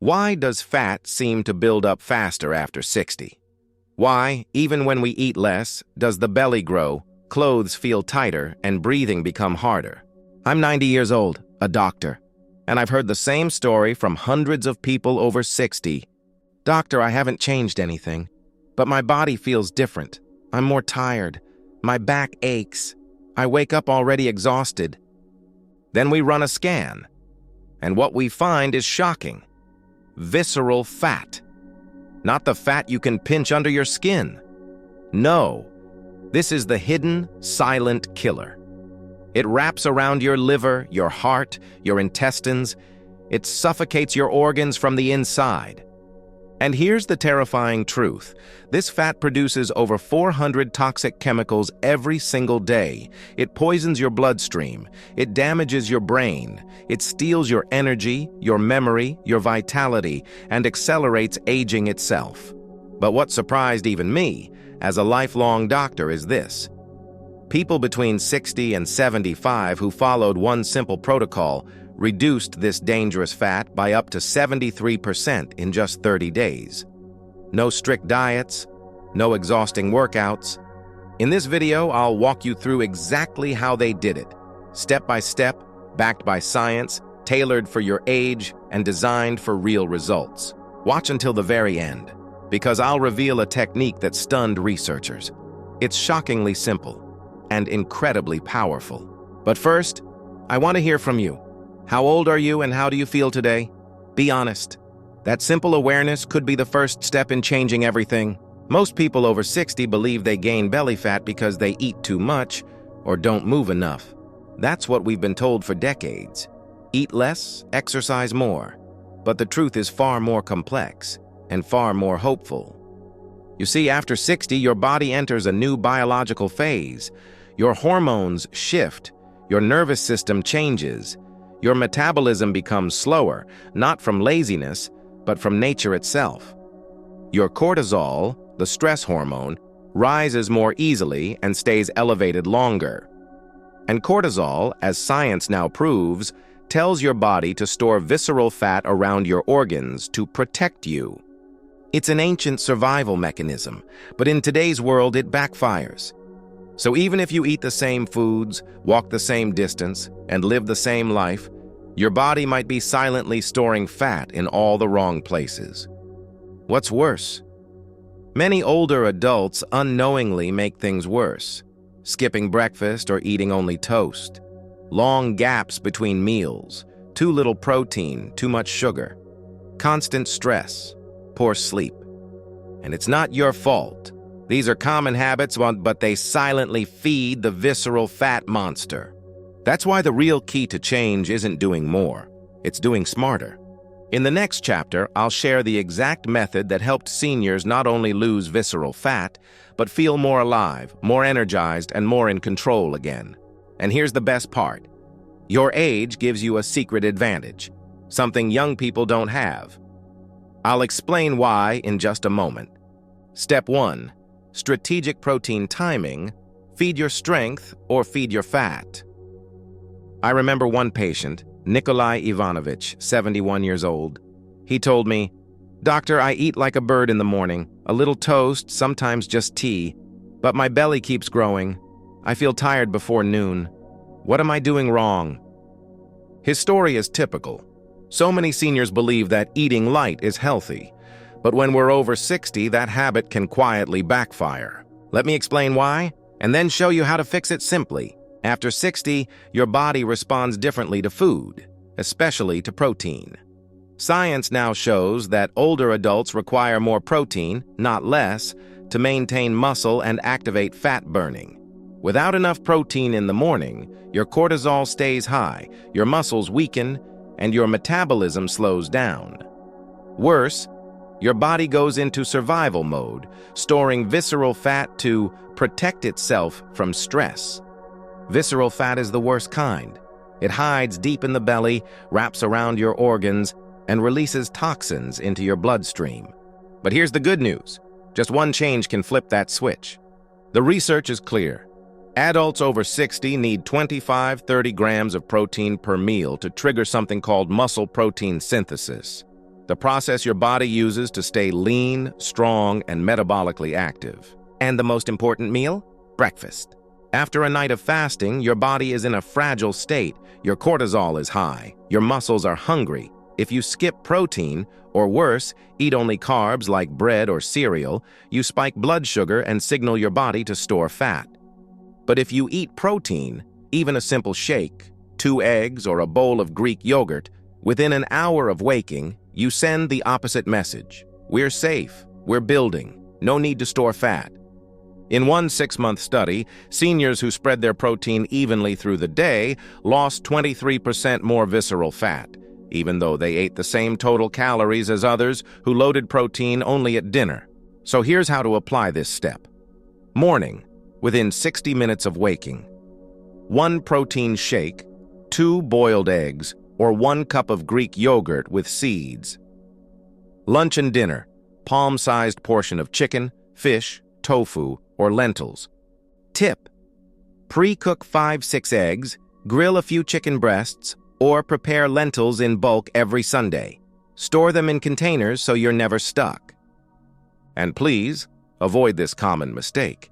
Why does fat seem to build up faster after 60? Why, even when we eat less, does the belly grow, clothes feel tighter, and breathing become harder? I'm 90 years old, a doctor, and I've heard the same story from hundreds of people over 60. Doctor, I haven't changed anything, but my body feels different. I'm more tired. My back aches. I wake up already exhausted. Then we run a scan, and what we find is shocking. Visceral fat. Not the fat you can pinch under your skin. No, this is the hidden, silent killer. It wraps around your liver, your heart, your intestines. It suffocates your organs from the inside. And here's the terrifying truth. This fat produces over 400 toxic chemicals every single day. It poisons your bloodstream. It damages your brain. It steals your energy, your memory, your vitality, and accelerates aging itself. But what surprised even me, as a lifelong doctor, is this. People between 60 and 75 who followed one simple protocol reduced this dangerous fat by up to 73% in just 30 days. No strict diets, no exhausting workouts. In this video, I'll walk you through exactly how they did it, step by step, backed by science, tailored for your age, and designed for real results. Watch until the very end, because I'll reveal a technique that stunned researchers. It's shockingly simple and incredibly powerful. But first, I want to hear from you. How old are you and how do you feel today? Be honest. That simple awareness could be the first step in changing everything. Most people over 60 believe they gain belly fat because they eat too much or don't move enough. That's what we've been told for decades. Eat less, exercise more. But the truth is far more complex and far more hopeful. You see, after 60, your body enters a new biological phase. Your hormones shift, your nervous system changes. Your metabolism becomes slower, not from laziness, but from nature itself. Your cortisol, the stress hormone, rises more easily and stays elevated longer. And cortisol, as science now proves, tells your body to store visceral fat around your organs to protect you. It's an ancient survival mechanism, but in today's world it backfires. So even if you eat the same foods, walk the same distance, and live the same life, your body might be silently storing fat in all the wrong places. What's worse? Many older adults unknowingly make things worse, skipping breakfast or eating only toast, long gaps between meals, too little protein, too much sugar, constant stress, poor sleep. And it's not your fault. These are common habits, but they silently feed the visceral fat monster. That's why the real key to change isn't doing more, it's doing smarter. In the next chapter, I'll share the exact method that helped seniors not only lose visceral fat, but feel more alive, more energized, and more in control again. And here's the best part. Your age gives you a secret advantage, something young people don't have. I'll explain why in just a moment. Step 1. Strategic protein timing. Feed your strength or feed your fat. I remember one patient, Nikolai Ivanovich, 71 years old. He told me, "Doctor, I eat like a bird in the morning, a little toast, sometimes just tea, but my belly keeps growing. I feel tired before noon. What am I doing wrong?" His story is typical. So many seniors believe that eating light is healthy, but when we're over 60, that habit can quietly backfire. Let me explain why, and then show you how to fix it simply. After 60, your body responds differently to food, especially to protein. Science now shows that older adults require more protein, not less, to maintain muscle and activate fat burning. Without enough protein in the morning, your cortisol stays high, your muscles weaken, and your metabolism slows down. Worse, your body goes into survival mode, storing visceral fat to protect itself from stress. Visceral fat is the worst kind. It hides deep in the belly, wraps around your organs, and releases toxins into your bloodstream. But here's the good news. Just one change can flip that switch. The research is clear. Adults over 60 need 25-30 grams of protein per meal to trigger something called muscle protein synthesis. the process your body uses to stay lean, strong, and metabolically active. And the most important meal? Breakfast. After a night of fasting, your body is in a fragile state. Your cortisol is high. Your muscles are hungry. If you skip protein, or worse, eat only carbs like bread or cereal, you spike blood sugar and signal your body to store fat. But if you eat protein, even a simple shake, 2 eggs or a bowl of Greek yogurt, within an hour of waking, you send the opposite message. We're safe. We're building. No need to store fat. In one 6-month study, seniors who spread their protein evenly through the day lost 23% more visceral fat, even though they ate the same total calories as others who loaded protein only at dinner. So here's how to apply this step. Morning, within 60 minutes of waking. 1 protein shake, 2 boiled eggs, or 1 cup of Greek yogurt with seeds. Lunch and dinner, palm-sized portion of chicken, fish, tofu, or lentils. Tip: pre-cook 5-6 eggs, grill a few chicken breasts, or prepare lentils in bulk every Sunday. Store them in containers so you're never stuck. And please, avoid this common mistake.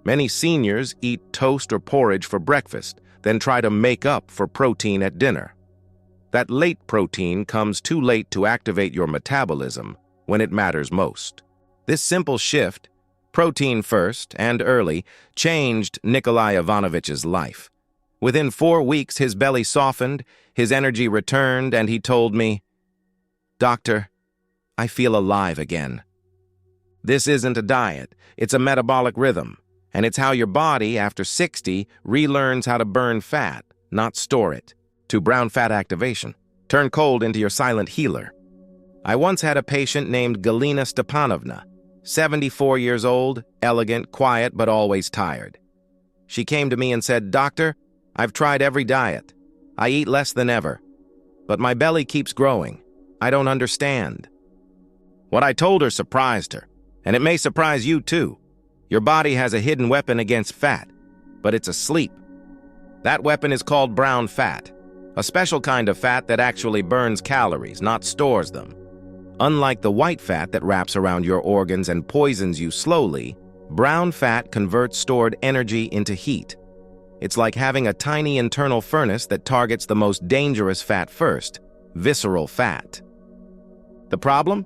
Many seniors eat toast or porridge for breakfast, then try to make up for protein at dinner. That late protein comes too late to activate your metabolism when it matters most. This simple shift, protein first and early, changed Nikolai Ivanovich's life. Within 4 weeks, his belly softened, his energy returned, and he told me, "Doctor, I feel alive again." This isn't a diet, it's a metabolic rhythm, and it's how your body, after 60, relearns how to burn fat, not store it. To brown fat activation. Turn cold into your silent healer. I once had a patient named Galina Stepanovna, 74 years old, elegant, quiet, but always tired. She came to me and said, "Doctor, I've tried every diet. I eat less than ever. But my belly keeps growing. I don't understand." What I told her surprised her, and it may surprise you too. Your body has a hidden weapon against fat, but it's asleep. That weapon is called brown fat, a special kind of fat that actually burns calories, not stores them. Unlike the white fat that wraps around your organs and poisons you slowly, brown fat converts stored energy into heat. It's like having a tiny internal furnace that targets the most dangerous fat first, visceral fat. The problem?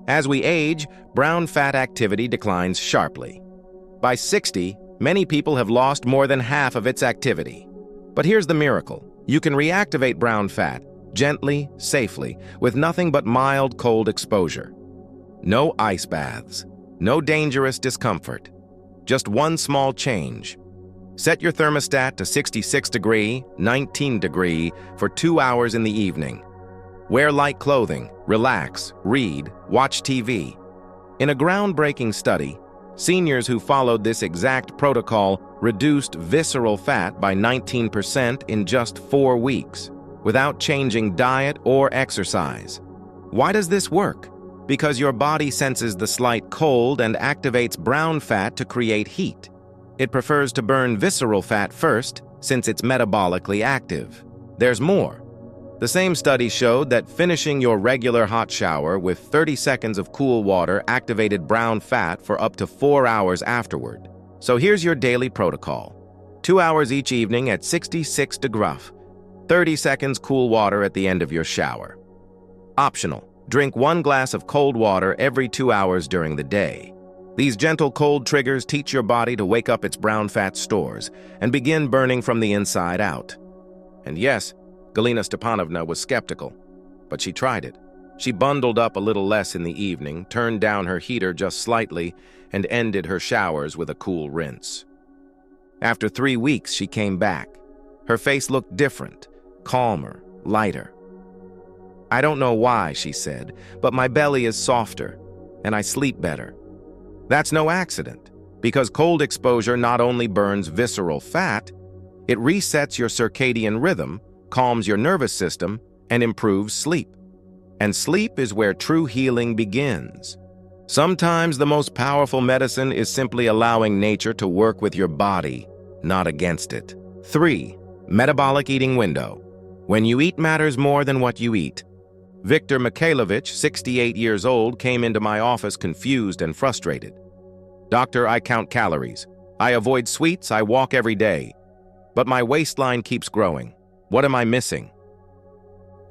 As we age, brown fat activity declines sharply. By 60, many people have lost more than half of its activity. But here's the miracle. You can reactivate brown fat, gently, safely, with nothing but mild cold exposure. No ice baths, no dangerous discomfort. Just one small change. Set your thermostat to 66 degree, 19 degree for 2 hours in the evening. Wear light clothing, relax, read, watch TV. In a groundbreaking study, seniors who followed this exact protocol reduced visceral fat by 19% in just 4 weeks, without changing diet or exercise. Why does this work? Because your body senses the slight cold and activates brown fat to create heat. It prefers to burn visceral fat first, since it's metabolically active. There's more. The same study showed that finishing your regular hot shower with 30 seconds of cool water activated brown fat for up to 4 hours afterward. So here's your daily protocol. 2 hours each evening at 66 degrees, 30 seconds cool water at the end of your shower. Optional, drink 1 glass of cold water every 2 hours during the day. These gentle cold triggers teach your body to wake up its brown fat stores and begin burning from the inside out. And yes, Galina Stepanovna was skeptical, but she tried it. She bundled up a little less in the evening, turned down her heater just slightly, and ended her showers with a cool rinse. After 3 weeks, she came back. Her face looked different, calmer, lighter. "I don't know why," she said, "but my belly is softer, and I sleep better." That's no accident, because cold exposure not only burns visceral fat, it resets your circadian rhythm, calms your nervous system, and improves sleep. And sleep is where true healing begins. Sometimes the most powerful medicine is simply allowing nature to work with your body, not against it. 3. Metabolic eating window. When you eat matters more than what you eat. Viktor Mikhailovich, 68 years old, came into my office confused and frustrated. "Doctor, I count calories. I avoid sweets, I walk every day. But my waistline keeps growing. What am I missing?"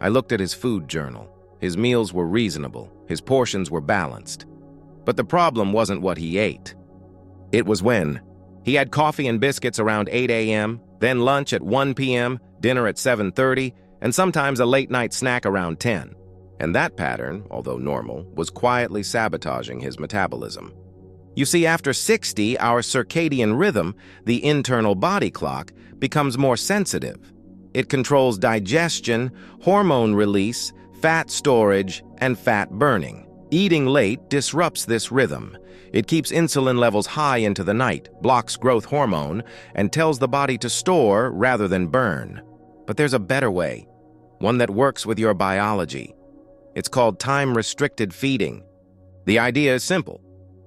I looked at his food journal. His meals were reasonable. His portions were balanced. But the problem wasn't what he ate. It was when. He had coffee and biscuits around 8 a.m., then lunch at 1 p.m., dinner at 7:30, and sometimes a late-night snack around 10. And that pattern, although normal, was quietly sabotaging his metabolism. You see, after 60, our circadian rhythm, the internal body clock, becomes more sensitive. It controls digestion, hormone release, fat storage, and fat burning. Eating late disrupts this rhythm. It keeps insulin levels high into the night, blocks growth hormone, and tells the body to store rather than burn. But there's a better way, one that works with your biology. It's called time-restricted feeding. The idea is simple.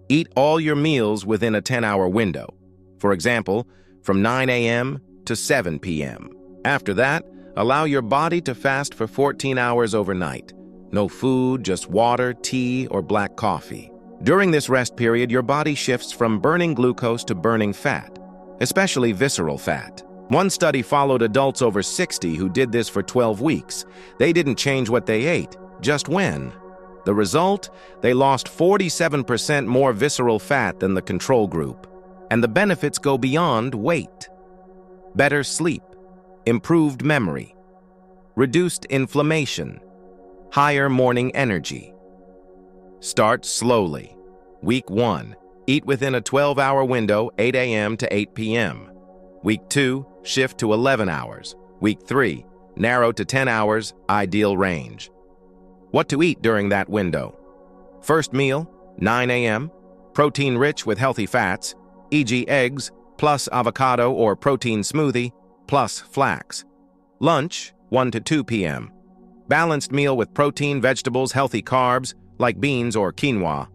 Eat all your meals within a 10-hour window. For example, from 9 a.m. to 7 p.m. After that, allow your body to fast for 14 hours overnight. No food, just water, tea, or black coffee. During this rest period, your body shifts from burning glucose to burning fat, especially visceral fat. One study followed adults over 60 who did this for 12 weeks. They didn't change what they ate, just when. The result? They lost 47% more visceral fat than the control group. And the benefits go beyond weight. Better sleep, improved memory, reduced inflammation, higher morning energy. Start slowly. Week 1, eat within a 12-hour window, 8 a.m. to 8 p.m. Week 2, shift to 11 hours. Week 3, narrow to 10 hours, ideal range. What to eat during that window? First meal, 9 a.m., protein-rich with healthy fats, e.g. eggs, plus avocado or protein smoothie, plus flax. Lunch, 1 to 2 p.m. Balanced meal with protein, vegetables, healthy carbs, like beans or quinoa.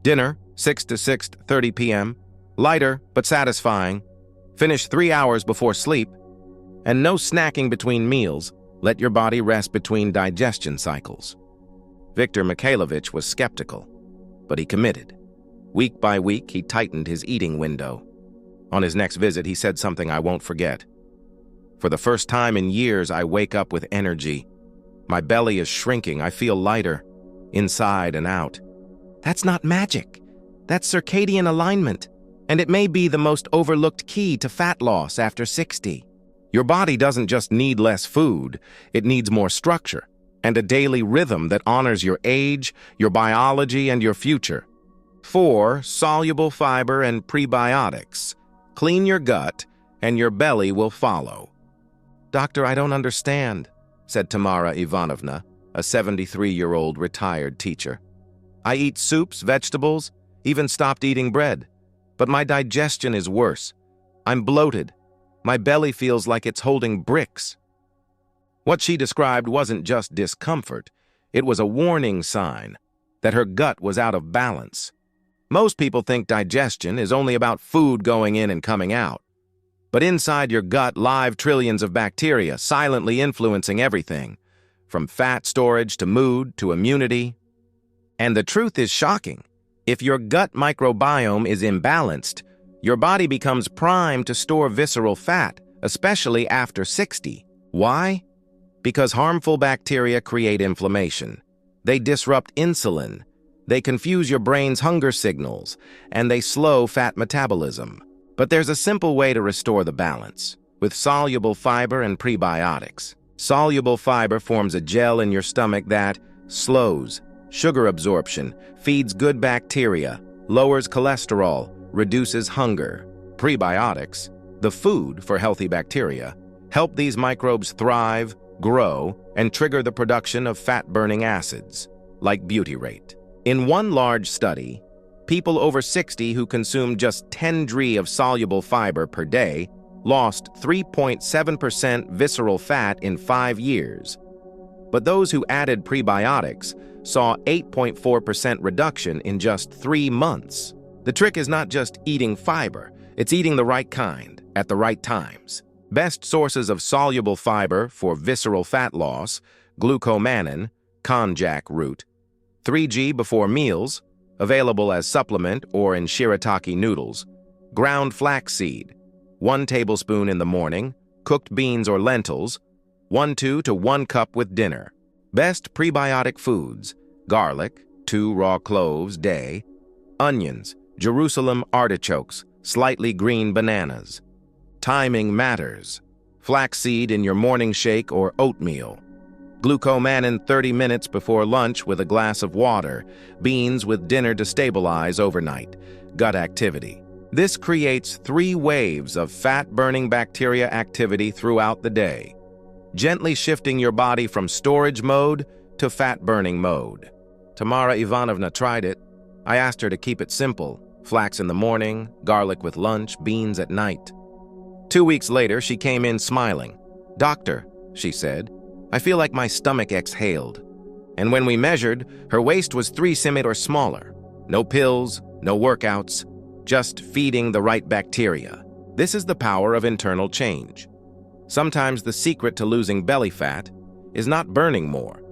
Dinner, 6 to 6:30 p.m. Lighter, but satisfying. Finish 3 hours before sleep. And no snacking between meals. Let your body rest between digestion cycles. Viktor Mikhailovich was skeptical, but he committed. Week by week, he tightened his eating window. On his next visit, he said something I won't forget. "For the first time in years, I wake up with energy. My belly is shrinking. I feel lighter, inside and out." That's not magic. That's circadian alignment, and it may be the most overlooked key to fat loss after 60. Your body doesn't just need less food, it needs more structure and a daily rhythm that honors your age, your biology, and your future. 4, soluble fiber and prebiotics. Clean your gut, and your belly will follow. "Doctor, I don't understand," said Tamara Ivanovna, a 73-year-old retired teacher. "I eat soups, vegetables, even stopped eating bread. But my digestion is worse. I'm bloated. My belly feels like it's holding bricks." What she described wasn't just discomfort. It was a warning sign that her gut was out of balance. Most people think digestion is only about food going in and coming out. But inside your gut live trillions of bacteria, silently influencing everything, from fat storage to mood to immunity. And the truth is shocking. If your gut microbiome is imbalanced, your body becomes primed to store visceral fat, especially after 60. Why? Because harmful bacteria create inflammation. They disrupt insulin. They confuse your brain's hunger signals, and they slow fat metabolism. But there's a simple way to restore the balance, with soluble fiber and prebiotics. Soluble fiber forms a gel in your stomach that slows sugar absorption, feeds good bacteria, lowers cholesterol, reduces hunger. Prebiotics, the food for healthy bacteria, help these microbes thrive, grow, and trigger the production of fat-burning acids, like butyrate. In one large study, people over 60 who consumed just 10 dr of soluble fiber per day lost 3.7% visceral fat in 5 years. But those who added prebiotics saw 8.4% reduction in just 3 months. The trick is not just eating fiber, it's eating the right kind, at the right times. Best sources of soluble fiber for visceral fat loss: glucomannan, konjac root, 3G before meals, available as supplement or in shirataki noodles, ground flaxseed, 1 tablespoon in the morning, cooked beans or lentils, 1/2 to 1 cup with dinner. Best prebiotic foods: garlic, 2 raw cloves day, onions, Jerusalem artichokes, slightly green bananas. Timing matters. Flaxseed in your morning shake or oatmeal. Glucomannan 30 minutes before lunch with a glass of water. Beans with dinner to stabilize overnight. Gut activity. This creates 3 waves of fat-burning bacteria activity throughout the day, gently shifting your body from storage mode to fat-burning mode. Tamara Ivanovna tried it. I asked her to keep it simple: flax in the morning, garlic with lunch, beans at night. 2 weeks later, she came in smiling. "Doctor," she said, "I feel like my stomach exhaled." And when we measured, her waist was 3 cm or smaller. No pills, no workouts, just feeding the right bacteria. This is the power of internal change. Sometimes the secret to losing belly fat is not burning more,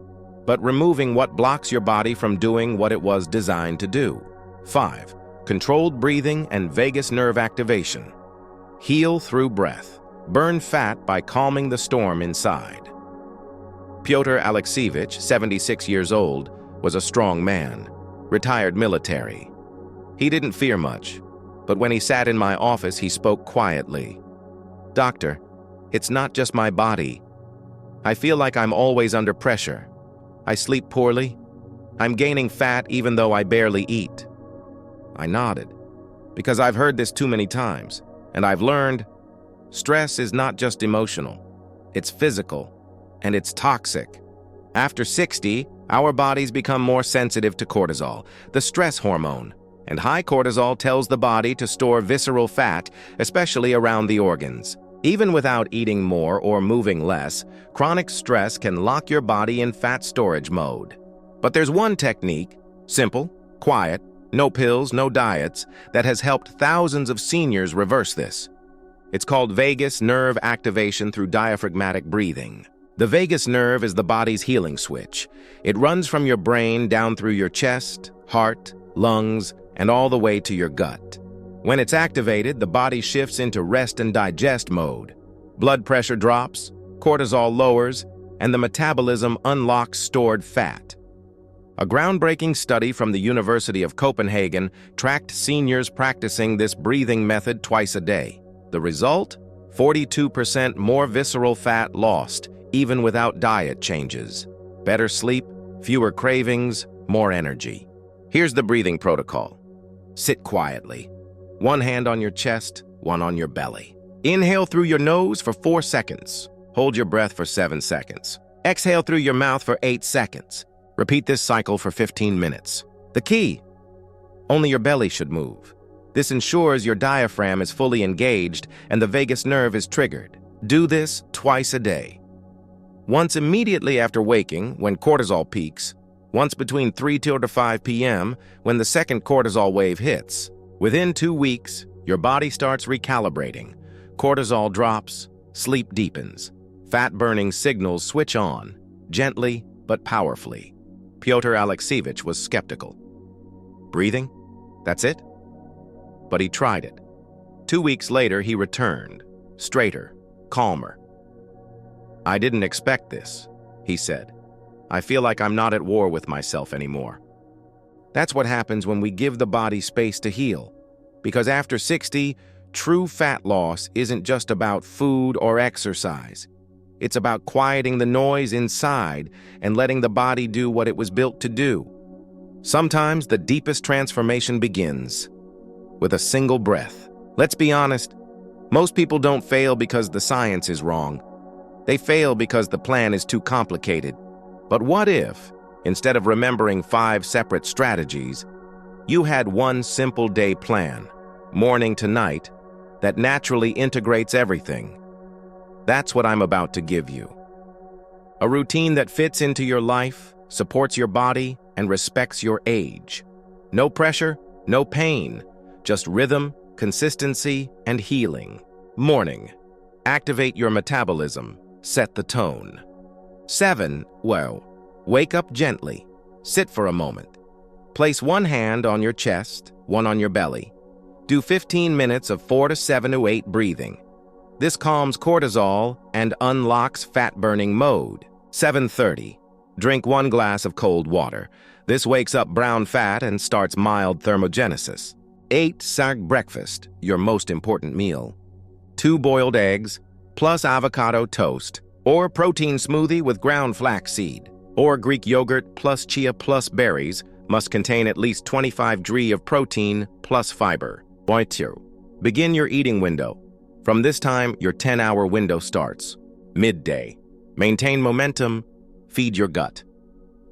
but removing what blocks your body from doing what it was designed to do. 5. Controlled breathing and vagus nerve activation. Heal through breath. Burn fat by calming the storm inside. Pyotr Alexievich, 76 years old, was a strong man, retired military. He didn't fear much, but when he sat in my office, he spoke quietly. "Doctor, it's not just my body. I feel like I'm always under pressure. I sleep poorly. I'm gaining fat even though I barely eat." I nodded, because I've heard this too many times, and I've learned stress is not just emotional. It's physical, and it's toxic. After 60, our bodies become more sensitive to cortisol, the stress hormone, and high cortisol tells the body to store visceral fat, especially around the organs. Even without eating more or moving less, chronic stress can lock your body in fat storage mode. But there's one technique, simple, quiet, no pills, no diets, that has helped thousands of seniors reverse this. It's called vagus nerve activation through diaphragmatic breathing. The vagus nerve is the body's healing switch. It runs from your brain down through your chest, heart, lungs, and all the way to your gut. When it's activated, the body shifts into rest and digest mode. Blood pressure drops, cortisol lowers, and the metabolism unlocks stored fat. A groundbreaking study from the University of Copenhagen tracked seniors practicing this breathing method twice a day. The result? 42% more visceral fat lost, even without diet changes. Better sleep, fewer cravings, more energy. Here's the breathing protocol. Sit quietly. 1 hand on your chest, 1 on your belly. Inhale through your nose for 4 seconds. Hold your breath for 7 seconds. Exhale through your mouth for 8 seconds. Repeat this cycle for 15 minutes. The key: only your belly should move. This ensures your diaphragm is fully engaged and the vagus nerve is triggered. Do this twice a day. Once immediately after waking, when cortisol peaks, once between 3 to 5 p.m. when the second cortisol wave hits. Within 2 weeks, your body starts recalibrating. Cortisol drops, sleep deepens. Fat-burning signals switch on, gently but powerfully. Pyotr Alexievich was skeptical. Breathing? That's it? But he tried it. 2 weeks later, he returned, straighter, calmer. "I didn't expect this," he said. "I feel like I'm not at war with myself anymore." That's what happens when we give the body space to heal. Because after 60, true fat loss isn't just about food or exercise. It's about quieting the noise inside and letting the body do what it was built to do. Sometimes the deepest transformation begins with a single breath. Let's be honest, most people don't fail because the science is wrong. They fail because the plan is too complicated. But what if, instead of remembering 5 separate strategies, you had one simple day plan, morning to night, that naturally integrates everything? That's what I'm about to give you. A routine that fits into your life, supports your body, and respects your age. No pressure, no pain, just rhythm, consistency, and healing. Morning. Activate your metabolism. Set the tone. 7. Wake up gently. Sit for a moment. Place one hand on your chest, one on your belly. Do 15 minutes of 4 to 7 to 8 breathing. This calms cortisol and unlocks fat-burning mode. 7:30. Drink 1 glass of cold water. This wakes up brown fat and starts mild thermogenesis. 8. Breakfast, your most important meal. 2 boiled eggs, plus avocado toast, or protein smoothie with ground flaxseed, or Greek yogurt plus chia plus berries must contain at least 25 g of protein plus fiber. 2. Begin your eating window. From this time, your 10-hour window starts. Midday. Maintain momentum. Feed your gut.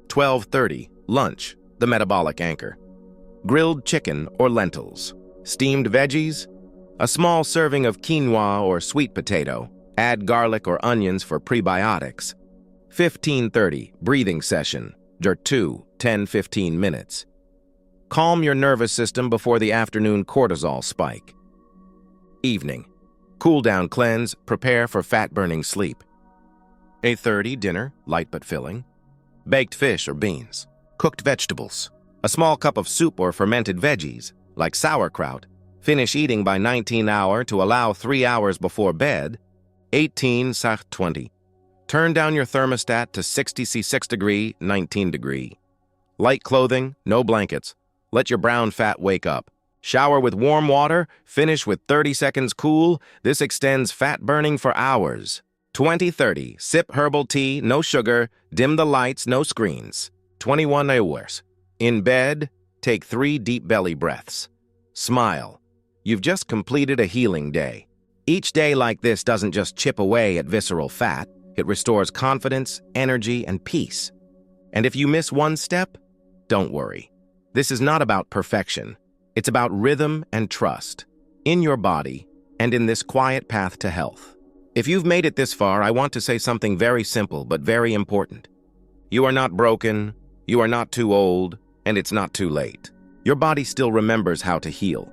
12:30. Lunch, the metabolic anchor. Grilled chicken or lentils. Steamed veggies. A small serving of quinoa or sweet potato. Add garlic or onions for prebiotics. 15:30. Breathing session. 2, 10-15 minutes. Calm your nervous system before the afternoon cortisol spike. Evening. Cool down cleanse, prepare for fat-burning sleep. 8:30. Dinner, light but filling. Baked fish or beans. Cooked vegetables. A small cup of soup or fermented veggies, like sauerkraut. Finish eating by 19-hour to allow 3 hours before bed. 18:20. Turn down your thermostat to 60 C6 degree, 19 degree. Light clothing, no blankets. Let your brown fat wake up. Shower with warm water, finish with 30 seconds cool. This extends fat burning for hours. 20:30. Sip herbal tea, no sugar. Dim the lights, no screens. 21 hours. In bed, take 3 deep belly breaths. Smile. You've just completed a healing day. Each day like this doesn't just chip away at visceral fat. It restores confidence, energy, and peace. And if you miss one step, don't worry. This is not about perfection. It's about rhythm and trust, in your body and in this quiet path to health. If you've made it this far, I want to say something very simple but very important. You are not broken, you are not too old, and it's not too late. Your body still remembers how to heal.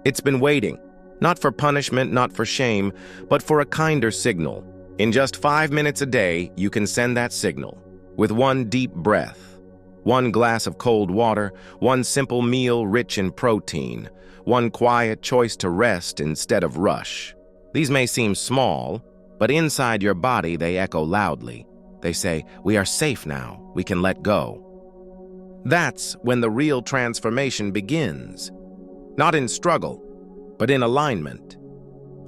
It's been waiting, not for punishment, not for shame, but for a kinder signal. In just 5 minutes a day, you can send that signal. With one deep breath, 1 glass of cold water, 1 simple meal rich in protein, 1 quiet choice to rest instead of rush. These may seem small, but inside your body they echo loudly. They say, we are safe now, we can let go. That's when the real transformation begins. Not in struggle, but in alignment.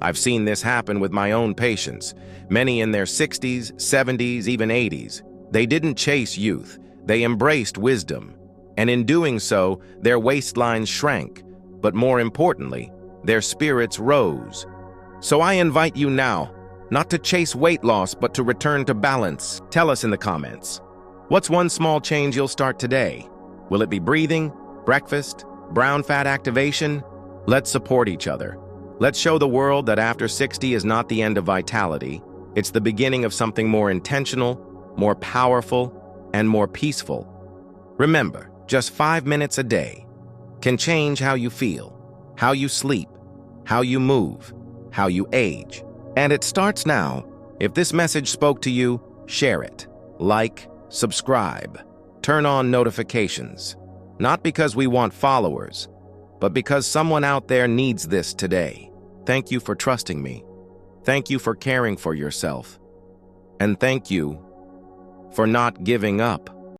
I've seen this happen with my own patients, many in their 60s, 70s, even 80s. They didn't chase youth, they embraced wisdom. And in doing so, their waistlines shrank, but more importantly, their spirits rose. So I invite you now, not to chase weight loss, but to return to balance. Tell us in the comments. What's one small change you'll start today? Will it be breathing, breakfast, brown fat activation? Let's support each other. Let's show the world that after 60 is not the end of vitality. It's the beginning of something more intentional, more powerful, and more peaceful. Remember, just 5 minutes a day can change how you feel, how you sleep, how you move, how you age. And it starts now. If this message spoke to you, share it. Like, subscribe, turn on notifications. Not because we want followers, but because someone out there needs this today. Thank you for trusting me. Thank you for caring for yourself. And thank you for not giving up.